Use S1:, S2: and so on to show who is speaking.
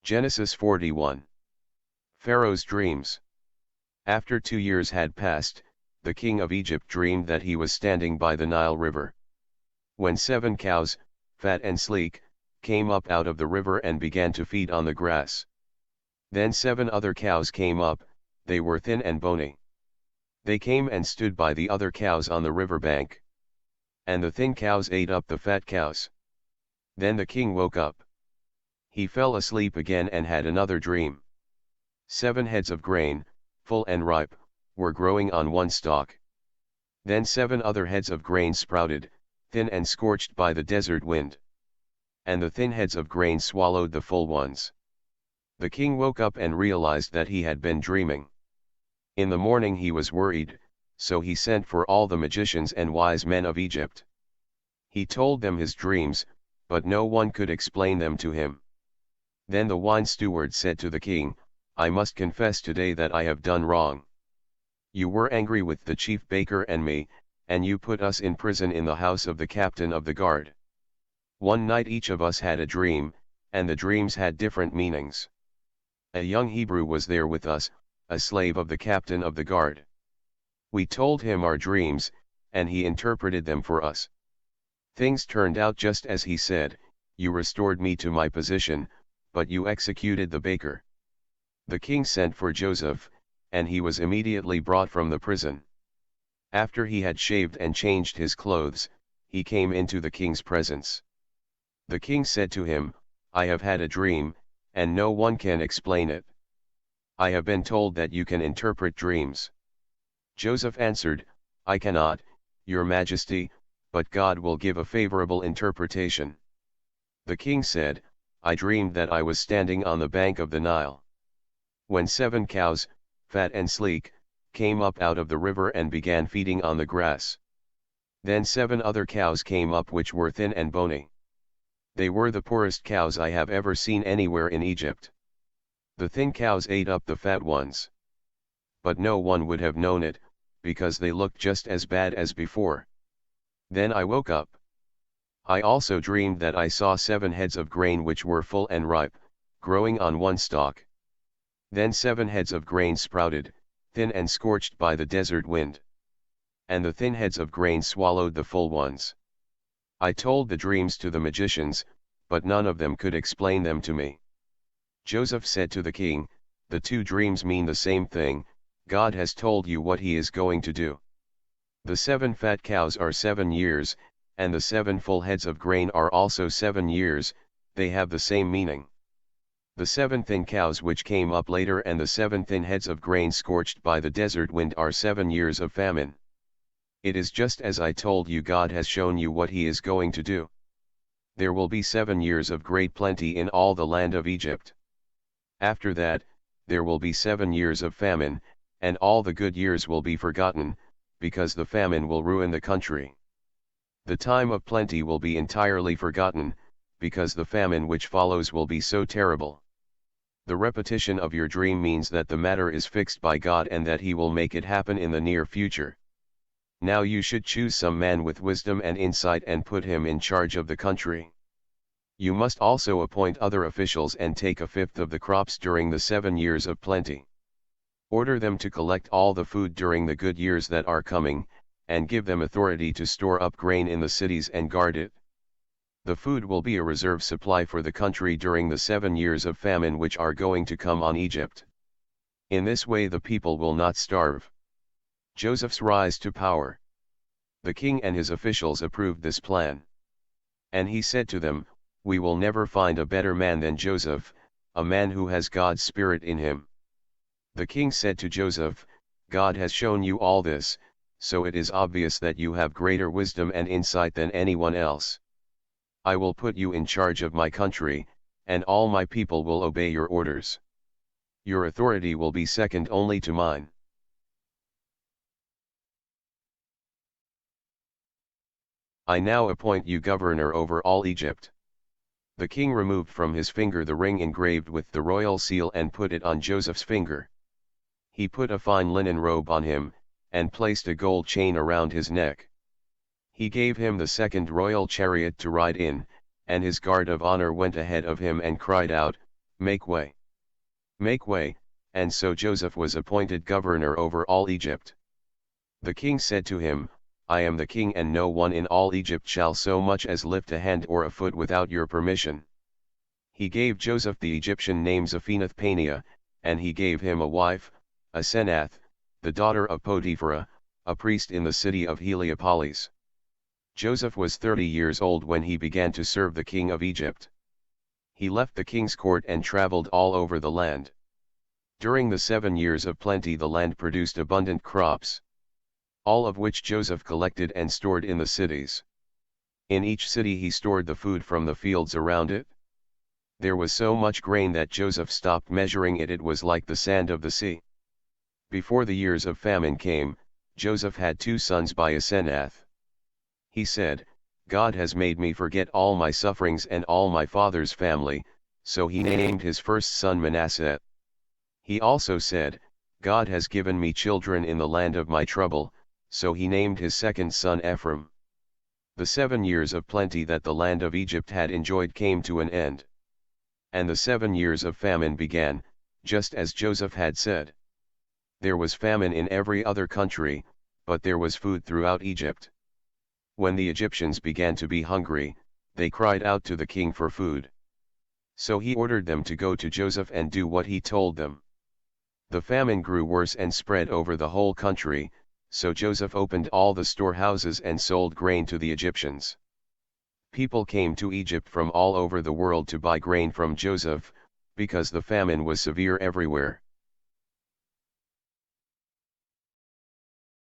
S1: Genesis 41. Pharaoh's dreams. After 2 years had passed, the king of Egypt dreamed that he was standing by the Nile River. When 7 cows, fat and sleek, came up out of the river and began to feed on the grass. Then 7 other cows came up, they were thin and bony. They came and stood by the other cows on the riverbank. And the thin cows ate up the fat cows. Then the king woke up. He fell asleep again and had another dream. 7 heads of grain, full and ripe, were growing on one stalk. Then 7 other heads of grain sprouted, thin and scorched by the desert wind. And the thin heads of grain swallowed the full ones. The king woke up and realized that he had been dreaming. In the morning he was worried, so he sent for all the magicians and wise men of Egypt. He told them his dreams, but no one could explain them to him. Then the wine steward said to the king, "I must confess today that I have done wrong. You were angry with the chief baker and me, and you put us in prison in the house of the captain of the guard. One night each of us had a dream, and the dreams had different meanings. A young Hebrew was there with us, a slave of the captain of the guard. We told him our dreams, and he interpreted them for us. Things turned out just as he said. You restored me to my position, but you executed the baker." The king sent for Joseph, and he was immediately brought from the prison. After he had shaved and changed his clothes, he came into the king's presence. The king said to him, "I have had a dream, and no one can explain it. I have been told that you can interpret dreams." Joseph answered, "I cannot, your majesty, but God will give a favorable interpretation." The king said, "I dreamed that I was standing on the bank of the Nile. When 7 cows, fat and sleek, came up out of the river and began feeding on the grass. Then 7 other cows came up which were thin and bony. They were the poorest cows I have ever seen anywhere in Egypt. The thin cows ate up the fat ones. But no one would have known it, because they looked just as bad as before. Then I woke up. I also dreamed that I saw 7 heads of grain which were full and ripe, growing on one stalk. Then 7 heads of grain sprouted, thin and scorched by the desert wind. And the thin heads of grain swallowed the full ones. I told the dreams to the magicians, but none of them could explain them to me." Joseph said to the king, "The 2 dreams mean the same thing. God has told you what he is going to do. The 7 fat cows are 7 years, and the 7 full heads of grain are also 7 years, they have the same meaning. The 7 thin cows which came up later and the 7 thin heads of grain scorched by the desert wind are 7 years of famine. It is just as I told you. God has shown you what he is going to do. There will be 7 years of great plenty in all the land of Egypt. After that, there will be 7 years of famine, and all the good years will be forgotten, because the famine will ruin the country. The time of plenty will be entirely forgotten, because the famine which follows will be so terrible. The repetition of your dream means that the matter is fixed by God and that he will make it happen in the near future. Now you should choose some man with wisdom and insight and put him in charge of the country. You must also appoint other officials and take 1/5 of the crops during the 7 years of plenty. Order them to collect all the food during the good years that are coming, and give them authority to store up grain in the cities and guard it. The food will be a reserve supply for the country during the 7 years of famine which are going to come on Egypt. In this way the people will not starve." Joseph's rise to power. The king and his officials approved this plan. And he said to them, "We will never find a better man than Joseph, a man who has God's spirit in him." The king said to Joseph, "God has shown you all this, so it is obvious that you have greater wisdom and insight than anyone else. I will put you in charge of my country, and all my people will obey your orders. Your authority will be second only to mine." I now appoint you governor over all Egypt. The king removed from his finger the ring engraved with the royal seal and put it on Joseph's finger. He put a fine linen robe on him, and placed a gold chain around his neck. He gave him the 2nd royal chariot to ride in, and his guard of honor went ahead of him and cried out, Make way. Make way, and so Joseph was appointed governor over all Egypt. The king said to him, I am the king and no one in all Egypt shall so much as lift a hand or a foot without your permission. He gave Joseph the Egyptian name Zaphenath-Paneah, and he gave him a wife, Asenath, the daughter of Potiphera, a priest in the city of Heliopolis. Joseph was 30 years old when he began to serve the king of Egypt. He left the king's court and traveled all over the land. During the 7 years of plenty the land produced abundant crops, all of which Joseph collected and stored in the cities. In each city he stored the food from the fields around it. There was so much grain that Joseph stopped measuring it, it was like the sand of the sea. Before the years of famine came, Joseph had 2 sons by Asenath. He said, God has made me forget all my sufferings and all my father's family, so he named his first son Manasseh. He also said, God has given me children in the land of my trouble, so he named his second son Ephraim. The 7 years of plenty that the land of Egypt had enjoyed came to an end. And the 7 years of famine began, just as Joseph had said. There was famine in every other country, but there was food throughout Egypt. When the Egyptians began to be hungry, they cried out to the king for food. So he ordered them to go to Joseph and do what he told them. The famine grew worse and spread over the whole country, so Joseph opened all the storehouses and sold grain to the Egyptians. People came to Egypt from all over the world to buy grain from Joseph, because the famine was severe everywhere.